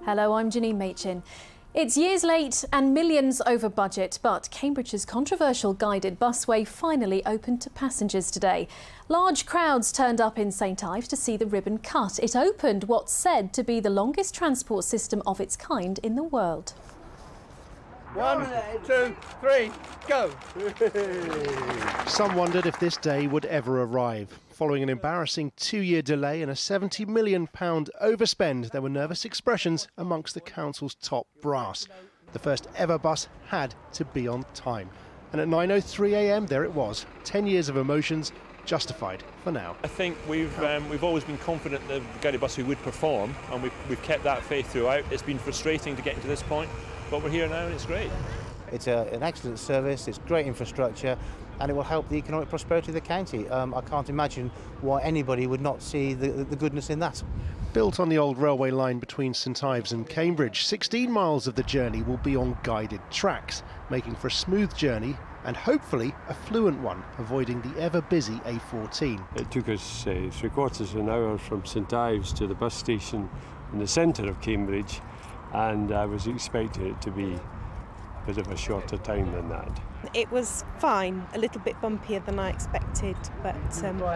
Hello, I'm Janine Machin. It's years late and millions over budget, but Cambridge's controversial guided busway finally opened to passengers today. Large crowds turned up in St Ives to see the ribbon cut. It opened what's said to be the longest transport system of its kind in the world. 1, 2, 3, go! Some wondered if this day would ever arrive. Following an embarrassing 2-year delay and a £70 million overspend, there were nervous expressions amongst the council's top brass. The first ever bus had to be on time. And at 9:03 a.m, there it was. 10 years of emotions justified for now. I think we've always been confident that the guided bus would perform, and we've kept that faith throughout. It's been frustrating to get to this point, but we're here now and it's great. It's an excellent service, it's great infrastructure, and it will help the economic prosperity of the county. I can't imagine why anybody would not see the goodness in that. Built on the old railway line between St Ives and Cambridge, 16 miles of the journey will be on guided tracks, making for a smooth journey and hopefully a fluent one, avoiding the ever-busy A14. It took us 3/4 of an hour from St Ives to the bus station in the centre of Cambridge, and I was expecting it to be a bit of a shorter time than that. It was fine, a little bit bumpier than I expected, but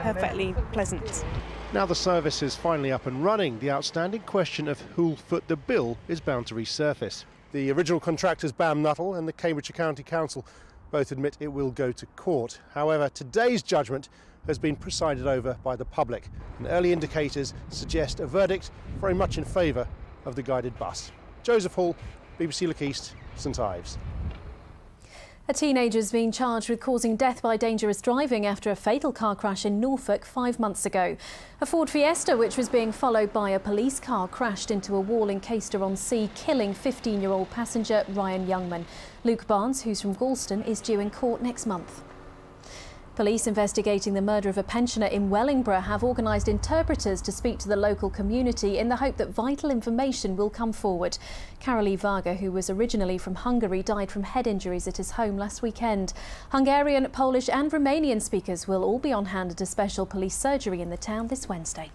perfectly pleasant. Now the service is finally up and running, the outstanding question of who'll foot the bill is bound to resurface. The original contractors, Bam Nuttall and the Cambridgeshire County Council, both admit it will go to court. However, today's judgment has been presided over by the public, and early indicators suggest a verdict very much in favour of the guided bus. Joseph Hall, BBC Look East, St Ives. A teenager's been charged with causing death by dangerous driving after a fatal car crash in Norfolk 5 months ago. A Ford Fiesta, which was being followed by a police car, crashed into a wall in Caister-on-Sea, killing 15-year-old passenger Ryan Youngman. Luke Barnes, who's from Galston, is due in court next month. Police investigating the murder of a pensioner in Wellingborough have organised interpreters to speak to the local community in the hope that vital information will come forward. Karoli Varga, who was originally from Hungary, died from head injuries at his home last weekend. Hungarian, Polish and Romanian speakers will all be on hand at a special police surgery in the town this Wednesday.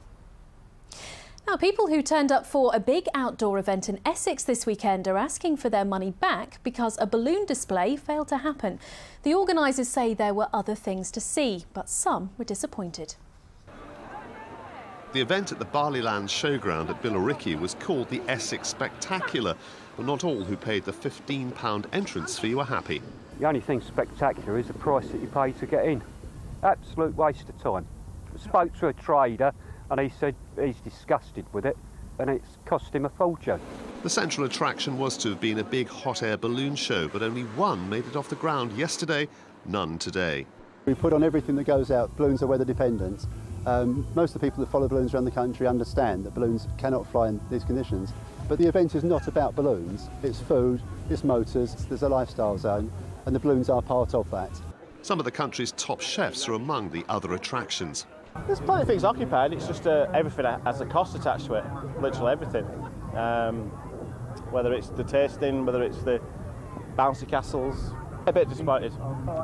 Now, people who turned up for a big outdoor event in Essex this weekend are asking for their money back because a balloon display failed to happen. The organisers say there were other things to see, but some were disappointed. The event at the Barleyland Showground at Billericay was called the Essex Spectacular, but not all who paid the £15 entrance fee were happy. The only thing spectacular is the price that you pay to get in. Absolute waste of time. I spoke to a trader and he said he's disgusted with it and it's cost him a fortune. The central attraction was to have been a big hot air balloon show, but only one made it off the ground yesterday, none today. We put on everything that goes out. Balloons are weather dependent. Most of the people that follow balloons around the country understand that balloons cannot fly in these conditions. But the event is not about balloons. It's food, it's motors, there's a lifestyle zone, and the balloons are part of that. Some of the country's top chefs are among the other attractions. There's plenty of things occupied, it's just everything has a cost attached to it, literally everything. Whether it's the tasting, whether it's the bouncy castles. A bit disappointed.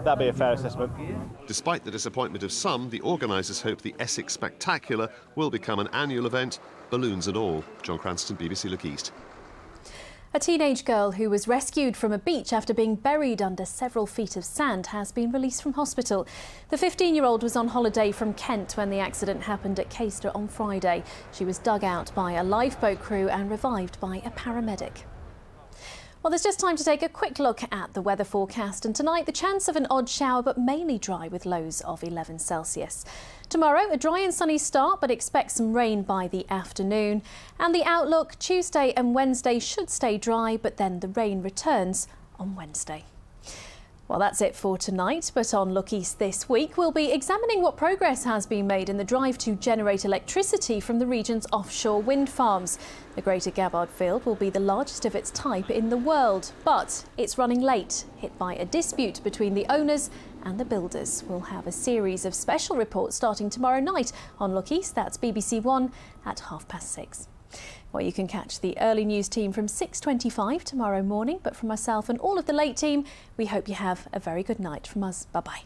That'd be a fair assessment. Despite the disappointment of some, the organisers hope the Essex Spectacular will become an annual event, balloons and all. John Cranston, BBC Look East. A teenage girl who was rescued from a beach after being buried under several feet of sand has been released from hospital. The 15-year-old was on holiday from Kent when the accident happened at Caister on Friday. She was dug out by a lifeboat crew and revived by a paramedic. Well, there's just time to take a quick look at the weather forecast, and tonight the chance of an odd shower but mainly dry with lows of 11 Celsius. Tomorrow a dry and sunny start, but expect some rain by the afternoon, and the outlook Tuesday and Wednesday should stay dry, but then the rain returns on Wednesday. Well, that's it for tonight, but on Look East this week, we'll be examining what progress has been made in the drive to generate electricity from the region's offshore wind farms. The Greater Gabbard Field will be the largest of its type in the world, but it's running late, hit by a dispute between the owners and the builders. We'll have a series of special reports starting tomorrow night on Look East. That's BBC One at 6:30. Well, you can catch the early news team from 6:25 tomorrow morning, but from myself and all of the late team, we hope you have a very good night. From us, bye-bye.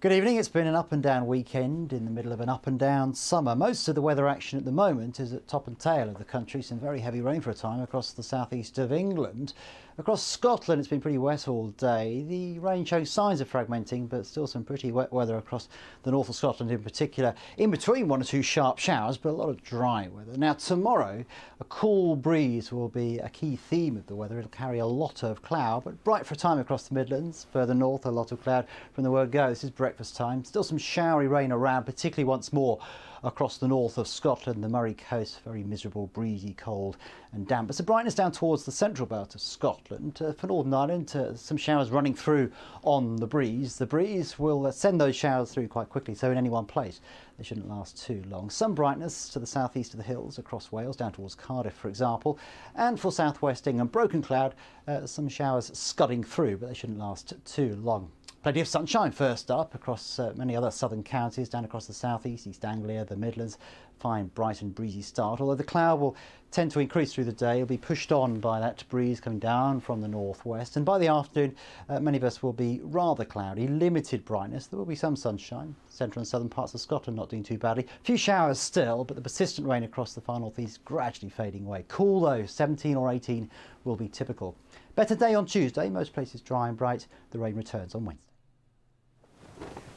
Good evening. It's been an up and down weekend in the middle of an up and down summer. Most of the weather action at the moment is at top and tail of the country. Some very heavy rain for a time across the southeast of England. Across Scotland it's been pretty wet all day. The rain showing signs of fragmenting, but still some pretty wet weather across the north of Scotland in particular. In between one or two sharp showers, but a lot of dry weather. Now tomorrow a cool breeze will be a key theme of the weather. It'll carry a lot of cloud, but bright for a time across the Midlands. Further north a lot of cloud from the word go. This is breakfast time. Still some showery rain around, particularly once more across the north of Scotland, the Murray coast. Very miserable, breezy, cold and damp. But some brightness down towards the central belt of Scotland. For Northern Ireland, some showers running through on the breeze. The breeze will send those showers through quite quickly, so in any one place they shouldn't last too long. Some brightness to the southeast of the hills across Wales, down towards Cardiff for example. And for southwest England, broken cloud, some showers scudding through, but they shouldn't last too long. Plenty of sunshine first up across many other southern counties, down across the southeast, East Anglia, the Midlands. Fine, bright and breezy start, although the cloud will tend to increase through the day. It'll be pushed on by that breeze coming down from the northwest, and by the afternoon many of us will be rather cloudy, limited brightness. There will be some sunshine. Central and southern parts of Scotland not doing too badly. A few showers still, but the persistent rain across the far northeast gradually fading away. Cool though, 17 or 18 will be typical. Better day on Tuesday, most places dry and bright. The rain returns on Wednesday.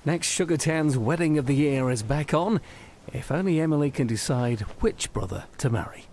Next Sugartown's wedding of the year is back on, if only Emily can decide which brother to marry.